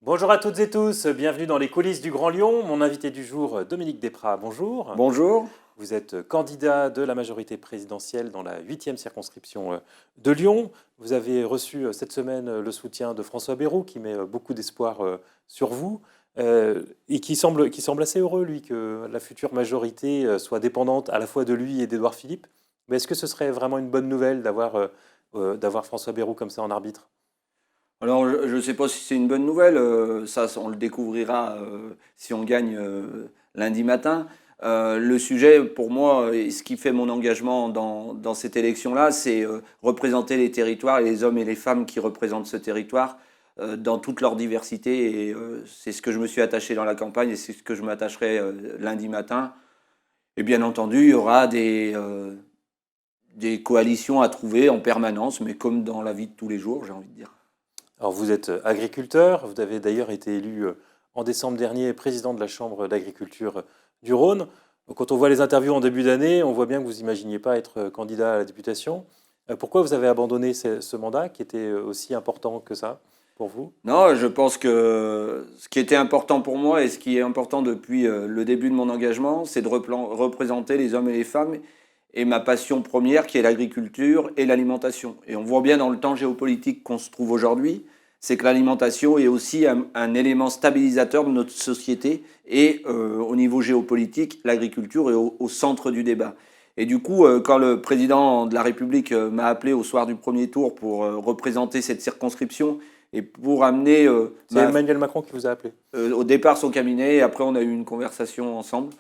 Bonjour à toutes et tous, bienvenue dans les coulisses du Grand Lyon. Mon invité du jour, Dominique Desprats, bonjour. Bonjour. Vous êtes candidat de la majorité présidentielle dans la 8e circonscription de Lyon. Vous avez reçu cette semaine le soutien de François Bayrou qui met beaucoup d'espoir sur vous et qui semble assez heureux, lui, que la future majorité soit dépendante à la fois de lui et d'Édouard Philippe. Mais est-ce que ce serait vraiment une bonne nouvelle d'avoir François Bayrou comme ça en arbitre? Alors, je ne sais pas si c'est une bonne nouvelle, ça, on le découvrira si on gagne lundi matin. Le sujet, pour moi, et ce qui fait mon engagement dans cette élection-là, c'est représenter les territoires et les hommes et les femmes qui représentent ce territoire dans toute leur diversité. Et c'est ce que je me suis attaché dans la campagne et c'est ce que je m'attacherai lundi matin. Et bien entendu, il y aura des coalitions à trouver en permanence, mais comme dans la vie de tous les jours, j'ai envie de dire. Alors vous êtes agriculteur, vous avez d'ailleurs été élu en décembre dernier président de la Chambre d'agriculture du Rhône. Quand on voit les interviews en début d'année, on voit bien que vous n'imaginiez pas être candidat à la députation. Pourquoi vous avez abandonné ce mandat qui était aussi important que ça pour vous? Non, je pense que ce qui était important pour moi et ce qui est important depuis le début de mon engagement, c'est de représenter les hommes et les femmes et ma passion première qui est l'agriculture et l'alimentation. Et on voit bien dans le temps géopolitique qu'on se trouve aujourd'hui, c'est que l'alimentation est aussi un élément stabilisateur de notre société et au niveau géopolitique, l'agriculture est au centre du débat. Et du coup, quand le président de la République m'a appelé au soir du premier tour pour représenter cette circonscription, et pour amener C'est Emmanuel Macron qui vous a appelé. au départ son cabinet, et après on a eu une conversation ensemble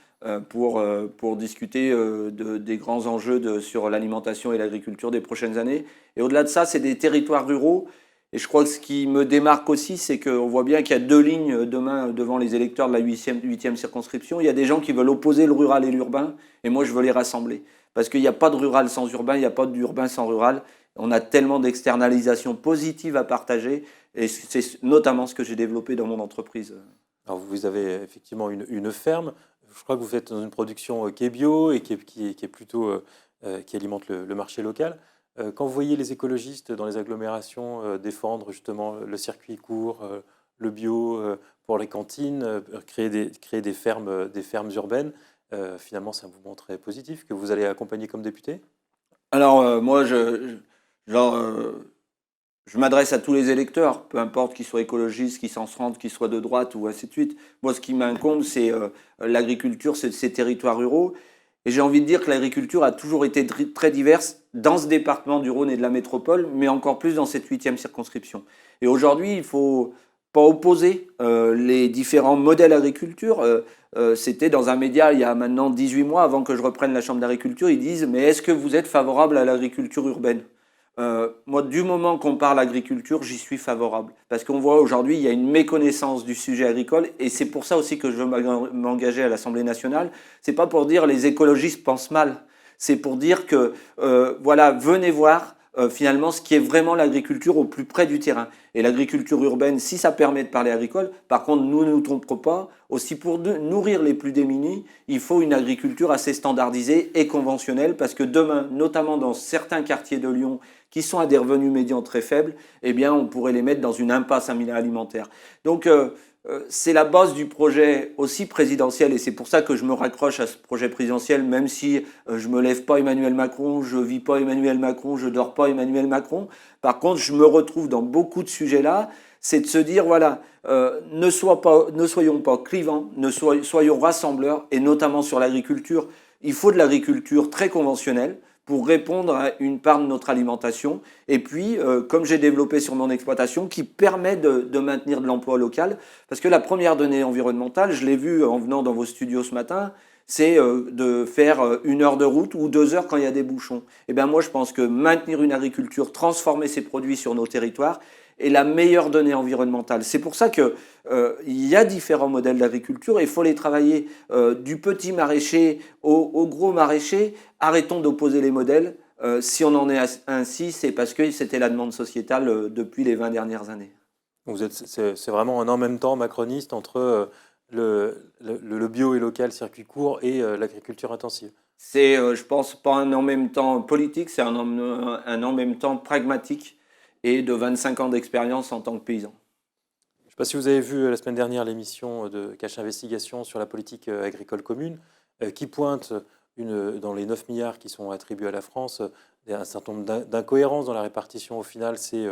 pour discuter des grands enjeux sur l'alimentation et l'agriculture des prochaines années. Et au-delà de ça, c'est des territoires ruraux. Et je crois que ce qui me démarque aussi, c'est qu'on voit bien qu'il y a deux lignes demain devant les électeurs de la 8e circonscription. Il y a des gens qui veulent opposer le rural et l'urbain, et moi je veux les rassembler. Parce qu'il n'y a pas de rural sans urbain, il n'y a pas d'urbain sans rural. On a tellement d'externalisations positives à partager, et c'est notamment ce que j'ai développé dans mon entreprise. Alors vous avez effectivement une ferme. Je crois que vous faites dans une production qui est bio et qui est plutôt qui alimente le marché local. Quand vous voyez les écologistes dans les agglomérations défendre justement le circuit court, le bio pour les cantines, créer des fermes urbaines, finalement c'est un mouvement très positif que vous allez accompagner comme député? Alors, moi, genre, je m'adresse à tous les électeurs, peu importe qu'ils soient écologistes, qu'ils s'en rendent, qu'ils soient de droite ou ainsi de suite. Moi, ce qui m'incombe, c'est l'agriculture, c'est ces territoires ruraux. Et j'ai envie de dire que l'agriculture a toujours été très diverse dans ce département du Rhône et de la métropole, mais encore plus dans cette 8e circonscription. Et aujourd'hui, il faut pas opposer les différents modèles d'agriculture. C'était dans un média il y a maintenant 18 mois, avant que je reprenne la Chambre d'agriculture, ils disent « Mais est-ce que vous êtes favorable à l'agriculture urbaine ?» Moi, du moment qu'on parle agriculture, j'y suis favorable. Parce qu'on voit aujourd'hui, il y a une méconnaissance du sujet agricole, et c'est pour ça aussi que je veux m'engager à l'Assemblée nationale. C'est pas pour dire les écologistes pensent mal, c'est pour dire que, voilà, venez voir finalement ce qui est vraiment l'agriculture au plus près du terrain. Et l'agriculture urbaine, si ça permet de parler agricole, par contre, nous ne nous trompons pas, aussi pour nourrir les plus démunis, il faut une agriculture assez standardisée et conventionnelle, parce que demain, notamment dans certains quartiers de Lyon, qui sont à des revenus médians très faibles, eh bien, on pourrait les mettre dans une impasse alimentaire. Donc, c'est la base du projet aussi présidentiel, et c'est pour ça que je me raccroche à ce projet présidentiel, même si je me lève pas Emmanuel Macron, je vis pas Emmanuel Macron, je dors pas Emmanuel Macron. Par contre, je me retrouve dans beaucoup de sujets là, c'est de se dire, voilà, ne soyons pas clivants, soyons rassembleurs, et notamment sur l'agriculture. Il faut de l'agriculture très conventionnelle pour répondre à une part de notre alimentation. Et puis, comme j'ai développé sur mon exploitation, qui permet de maintenir de l'emploi local. Parce que la première donnée environnementale, je l'ai vu en venant dans vos studios ce matin, c'est de faire 1 heure de route ou 2 heures quand il y a des bouchons. Et bien moi, je pense que maintenir une agriculture, transformer ses produits sur nos territoires, est la meilleure donnée environnementale. C'est pour ça qu'il y a différents modèles d'agriculture et il faut les travailler du petit maraîcher au gros maraîcher. Arrêtons d'opposer les modèles. Si on en est ainsi, c'est parce que c'était la demande sociétale depuis les 20 dernières années. C'est vraiment un en même temps macroniste entre le bio et local, circuit court et l'agriculture intensive. C'est, je pense, pas un en même temps politique, c'est un en même temps pragmatique et de 25 ans d'expérience en tant que paysan. sais pas si vous avez vu la semaine dernière l'émission de Cache Investigation sur la politique agricole commune, qui pointe dans les 9 milliards qui sont attribués à la France, un certain nombre d'incohérences dans la répartition. Au final, c'est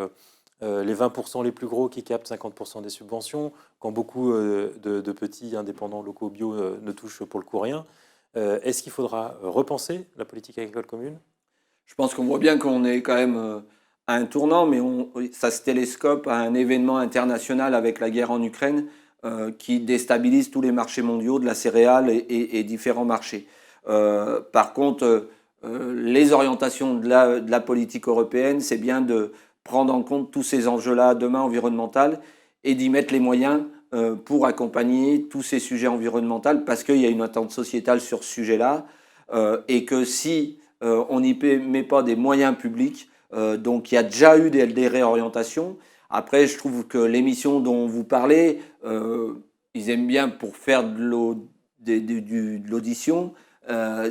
les 20% les plus gros qui captent 50% des subventions, quand beaucoup de petits indépendants locaux bio ne touchent pour le coup rien. Est-ce qu'il faudra repenser la politique agricole commune? Je pense qu'on voit bien qu'on est quand même à un tournant, mais ça se télescope à un événement international avec la guerre en Ukraine qui déstabilise tous les marchés mondiaux de la céréale et différents marchés. Par contre, les orientations de la politique européenne, c'est bien de prendre en compte tous ces enjeux-là demain environnementaux et d'y mettre les moyens pour accompagner tous ces sujets environnementaux parce qu'il y a une attente sociétale sur ce sujet-là et que si on n'y met pas des moyens publics, donc il y a déjà eu des réorientations. Après, je trouve que l'émission dont vous parlez, ils aiment bien pour faire de l'audition,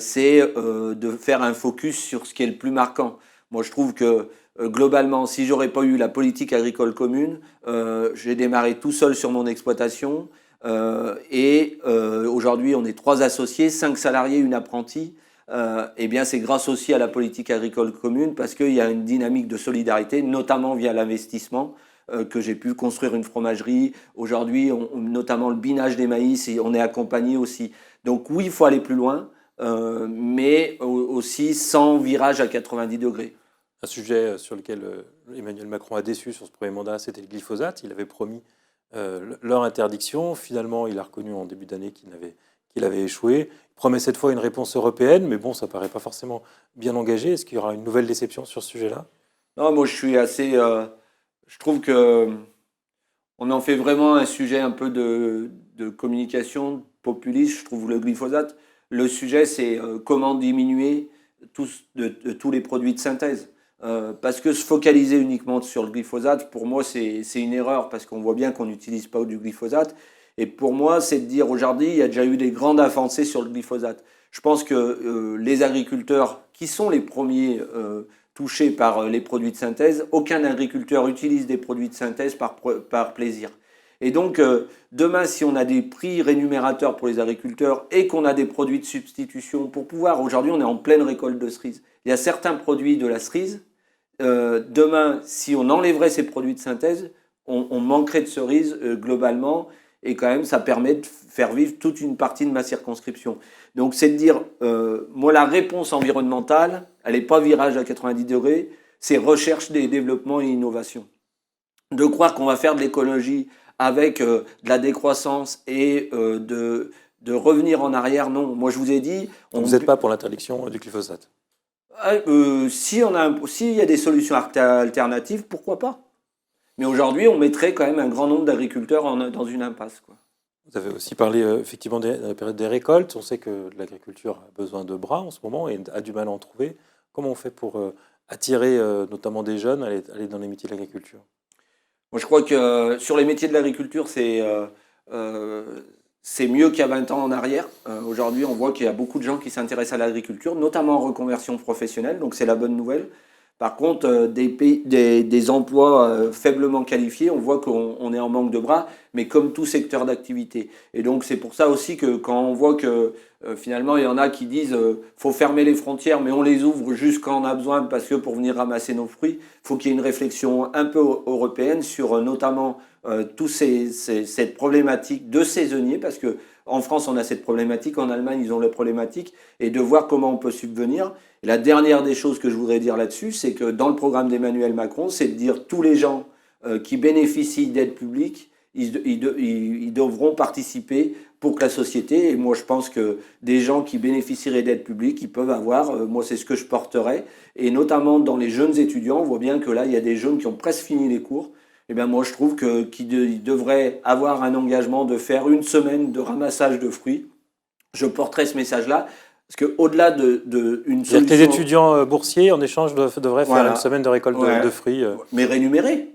c'est de faire un focus sur ce qui est le plus marquant. Moi, je trouve que globalement, si j'aurais pas eu la politique agricole commune, j'ai démarré tout seul sur mon exploitation et aujourd'hui, on est 3 associés, 5 salariés, une apprentie. Eh bien, c'est grâce aussi à la politique agricole commune parce qu'il y a une dynamique de solidarité, notamment via l'investissement, que j'ai pu construire une fromagerie. Aujourd'hui, notamment le binage des maïs, et on est accompagné aussi. Donc oui, il faut aller plus loin, mais aussi sans virage à 90 degrés. Un sujet sur lequel Emmanuel Macron a déçu sur ce premier mandat, c'était le glyphosate. Il avait promis leur interdiction. Finalement, il a reconnu en début d'année qu'il avait échoué. Il promet cette fois une réponse européenne, mais bon, ça paraît pas forcément bien engagé. Est-ce qu'il y aura une nouvelle déception sur ce sujet-là? Non, moi je suis assez... je trouve que on en fait vraiment un sujet un peu de communication populiste, je trouve, le glyphosate. Le sujet, c'est comment diminuer tous les produits de synthèse. Parce que se focaliser uniquement sur le glyphosate, pour moi, c'est une erreur, parce qu'on voit bien qu'on n'utilise pas du glyphosate. Et pour moi, c'est de dire aujourd'hui, il y a déjà eu des grandes avancées sur le glyphosate. Je pense que les agriculteurs, qui sont les premiers touchés par les produits de synthèse, aucun agriculteur utilise des produits de synthèse par plaisir. Et donc, demain, si on a des prix rémunérateurs pour les agriculteurs et qu'on a des produits de substitution pour pouvoir, aujourd'hui, on est en pleine récolte de cerises. Il y a certains produits de la cerise. Demain, si on enlèverait ces produits de synthèse, on manquerait de cerises globalement. Et quand même, ça permet de faire vivre toute une partie de ma circonscription. Donc, c'est de dire, moi, la réponse environnementale, elle n'est pas virage à 90 degrés, c'est recherche des développements et innovation. De croire qu'on va faire de l'écologie avec de la décroissance et de revenir en arrière, non. Moi, je vous ai dit... Vous n'êtes pas pour l'interdiction du glyphosate? S'il y a des solutions alternatives, pourquoi pas? Mais aujourd'hui, on mettrait quand même un grand nombre d'agriculteurs dans une impasse, quoi. Vous avez aussi parlé effectivement de la période des récoltes. On sait que l'agriculture a besoin de bras en ce moment et a du mal à en trouver. Comment on fait pour attirer notamment des jeunes à aller dans les métiers de l'agriculture? Moi, je crois que sur les métiers de l'agriculture, c'est mieux qu'il y a 20 ans en arrière. Aujourd'hui, on voit qu'il y a beaucoup de gens qui s'intéressent à l'agriculture, notamment en reconversion professionnelle, donc c'est la bonne nouvelle. Par contre, des emplois faiblement qualifiés, on voit qu'on est en manque de bras, mais comme tout secteur d'activité. Et donc c'est pour ça aussi que quand on voit que finalement il y en a qui disent faut fermer les frontières, mais on les ouvre juste quand on a besoin, parce que pour venir ramasser nos fruits, il faut qu'il y ait une réflexion un peu européenne sur notamment cette problématique de saisonniers, parce que en France on a cette problématique, en Allemagne ils ont la problématique, et de voir comment on peut subvenir. Et la dernière des choses que je voudrais dire là-dessus, c'est que dans le programme d'Emmanuel Macron, c'est de dire tous les gens qui bénéficient d'aides publiques, ils devront participer pour que la société, et moi je pense que des gens qui bénéficieraient d'aides publiques, ils peuvent avoir, moi c'est ce que je porterais, et notamment dans les jeunes étudiants, on voit bien que là il y a des jeunes qui ont presque fini les cours, et bien moi je trouve qu'ils devraient avoir un engagement de faire une semaine de ramassage de fruits. Je porterai ce message-là. Parce qu'au-delà d'une solution... Les étudiants boursiers, en échange, devraient faire une semaine de récolte de fruits. Mais rémunérés.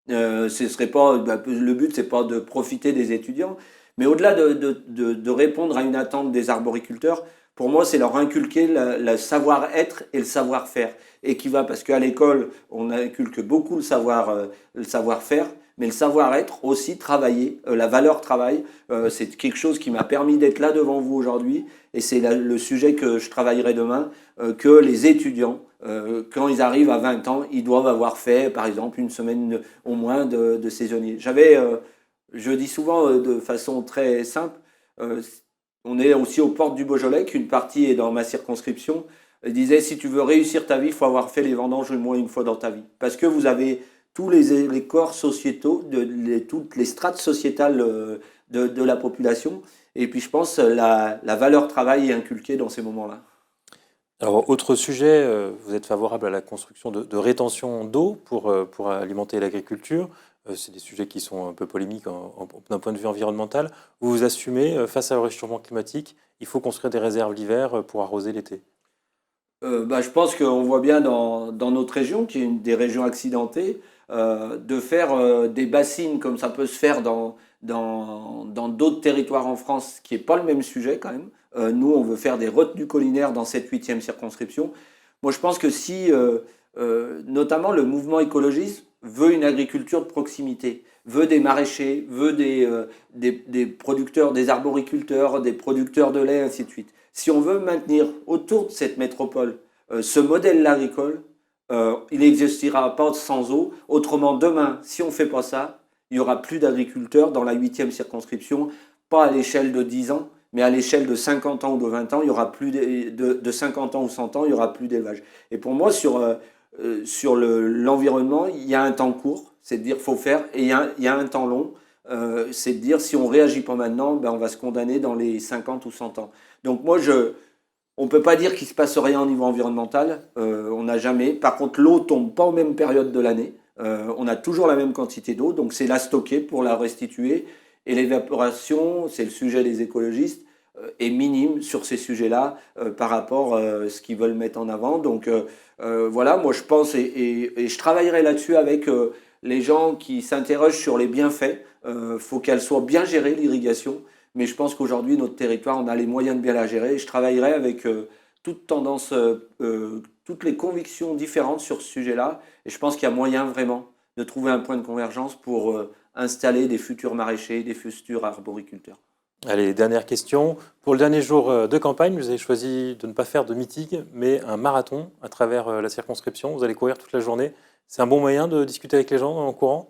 Ce serait pas, le but, c'est pas de profiter des étudiants. Mais au-delà de répondre à une attente des arboriculteurs, pour moi, c'est leur inculquer le savoir-être et le savoir-faire. Et qui va, parce qu'à l'école, on inculque beaucoup le savoir-faire, mais le savoir-être aussi, travailler, la valeur travail, c'est quelque chose qui m'a permis d'être là devant vous aujourd'hui. Et c'est le sujet que je travaillerai demain, que les étudiants, quand ils arrivent à 20 ans, ils doivent avoir fait, par exemple, une semaine au moins de saisonnier. Je dis souvent de façon très simple, on est aussi aux portes du Beaujolais, qu'une partie est dans ma circonscription. Il disait, si tu veux réussir ta vie, il faut avoir fait les vendanges au moins une fois dans ta vie. Parce que vous avez tous les corps sociétaux, toutes les strates sociétales de la population. Et puis je pense que la valeur travail est inculquée dans ces moments-là. Alors, autre sujet, vous êtes favorable à la construction de rétention d'eau pour alimenter l'agriculture. C'est des sujets qui sont un peu polémiques d'un point de vue environnemental. Vous vous assumez, face au réchauffement climatique, il faut construire des réserves l'hiver pour arroser l'été. Je pense qu'on voit bien dans notre région, qui est une des régions accidentées, de faire des bassines comme ça peut se faire dans d'autres territoires en France, qui n'est pas le même sujet quand même. Nous, on veut faire des retenues collinaires dans cette 8e circonscription. Moi, je pense que si, notamment le mouvement écologiste, veut une agriculture de proximité, veut des maraîchers, veut des producteurs, des arboriculteurs, des producteurs de lait, ainsi de suite. Si on veut maintenir autour de cette métropole ce modèle agricole, il n'existera pas sans eau. Autrement, demain, si on ne fait pas ça, il n'y aura plus d'agriculteurs dans la 8e circonscription, pas à l'échelle de 10 ans, mais à l'échelle de 50 ans ou de 20 ans, il y aura plus de 50 ans ou 100 ans, il n'y aura plus d'élevage. Et pour moi, sur l'environnement, il y a un temps court, c'est de dire qu'il faut faire, et il y a un temps long, c'est de dire si on ne réagit pas maintenant, ben on va se condamner dans les 50 ou 100 ans. Donc moi, on ne peut pas dire qu'il ne se passe rien au niveau environnemental, on n'a jamais. Par contre, l'eau ne tombe pas aux mêmes périodes de l'année, on a toujours la même quantité d'eau, donc c'est la stocker pour la restituer. Et l'évaporation, c'est le sujet des écologistes, est minime sur ces sujets-là par rapport à ce qu'ils veulent mettre en avant. Donc voilà, moi je pense, et je travaillerai là-dessus avec les gens qui s'interrogent sur les bienfaits. Faut qu'elle soit bien gérée, l'irrigation. Mais je pense qu'aujourd'hui, notre territoire, on a les moyens de bien la gérer. Et je travaillerai avec toute tendance, toutes les convictions différentes sur ce sujet-là. Et je pense qu'il y a moyen vraiment de trouver un point de convergence pour installer des futurs maraîchers, des futurs arboriculteurs. Allez, dernière question. Pour le dernier jour de campagne, vous avez choisi de ne pas faire de meeting, mais un marathon à travers la circonscription. Vous allez courir toute la journée. C'est un bon moyen de discuter avec les gens en courant?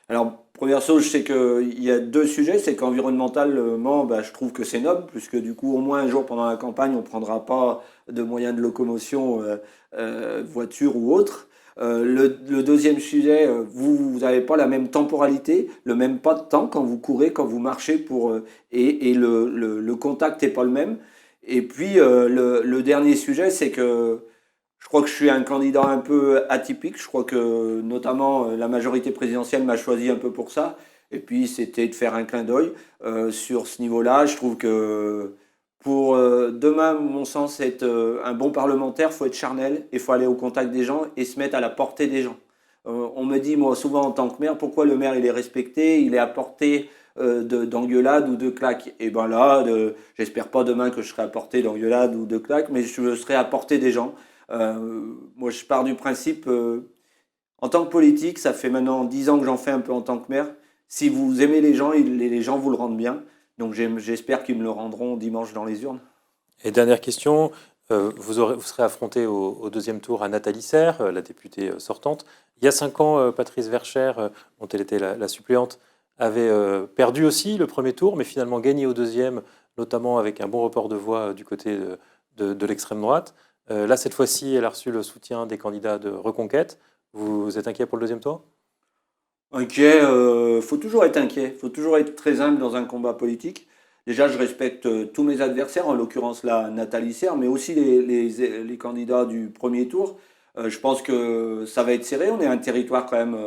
Alors, première chose, je sais qu'il y a deux sujets. C'est qu'environnementalement, je trouve que c'est noble, puisque du coup, au moins un jour pendant la campagne, on ne prendra pas de moyens de locomotion, voiture ou autre. Le deuxième sujet, vous n'avez pas la même temporalité, le même pas de temps quand vous courez, quand vous marchez, et le contact n'est pas le même. Et puis, le dernier sujet, c'est que je crois que je suis un candidat un peu atypique. Je crois que notamment la majorité présidentielle m'a choisi un peu pour ça. Et puis c'était de faire un clin d'œil sur ce niveau-là. Je trouve que pour demain, mon sens, être un bon parlementaire, il faut être charnel, il faut aller au contact des gens et se mettre à la portée des gens. On me dit, moi, souvent en tant que maire, pourquoi le maire, il est respecté, il est à portée d'engueulade ou de claque. Et bien là, j'espère pas demain que je serai à portée d'engueulade ou de claque, mais je serai à portée des gens. Moi, je pars du principe, en tant que politique, ça fait maintenant 10 ans que j'en fais un peu en tant que maire. Si vous aimez les gens, les gens vous le rendent bien. Donc j'espère qu'ils me le rendront dimanche dans les urnes. Et dernière question, vous serez affronté au deuxième tour à Nathalie Serres, la députée sortante. Il y a 5 ans, Patrice Verchères, dont elle était la suppléante, avait perdu aussi le premier tour, mais finalement gagné au deuxième, notamment avec un bon report de voix du côté de l'extrême droite. Là, cette fois-ci, elle a reçu le soutien des candidats de Reconquête. Vous êtes inquiet pour le deuxième tour? Inquiet, faut toujours être inquiet, faut toujours être très humble dans un combat politique. Déjà, je respecte tous mes adversaires, en l'occurrence là, Nathalie Serres, mais aussi les candidats du premier tour. Je pense que ça va être serré. On est un territoire quand même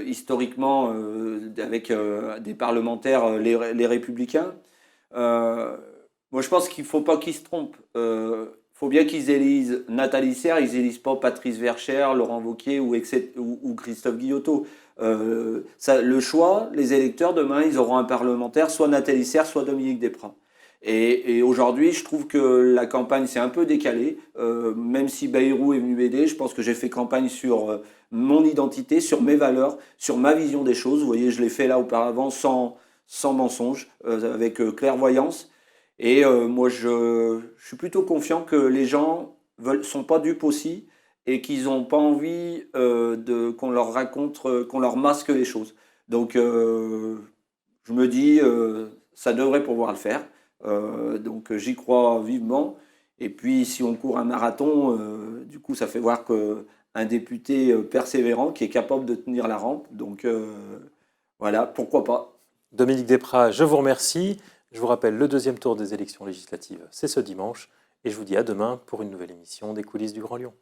historiquement avec des parlementaires, les républicains. Moi, je pense qu'il ne faut pas qu'ils se trompent. Faut bien qu'ils élisent Nathalie Serres, ils élisent pas Patrice Verchères, Laurent Wauquiez ou Christophe Guillotot. Le choix, les électeurs, demain, ils auront un parlementaire, soit Nathalie Serres, soit Dominique Desprats. Et aujourd'hui, je trouve que la campagne s'est un peu décalée. Même si Bayrou est venu m'aider, je pense que j'ai fait campagne sur mon identité, sur mes valeurs, sur ma vision des choses. Vous voyez, je l'ai fait là auparavant sans mensonge, avec clairvoyance. Et moi, je suis plutôt confiant que les gens sont pas dupes aussi et qu'ils n'ont pas envie qu'on leur raconte, qu'on leur masque les choses. Donc, je me dis, ça devrait pouvoir le faire. Donc, j'y crois vivement. Et puis, si on court un marathon, du coup, ça fait voir qu'un député persévérant qui est capable de tenir la rampe. Donc, voilà, pourquoi pas. Dominique Desprats, je vous remercie. Je vous rappelle, le deuxième tour des élections législatives, c'est ce dimanche. Et je vous dis à demain pour une nouvelle émission des coulisses du Grand Lyon.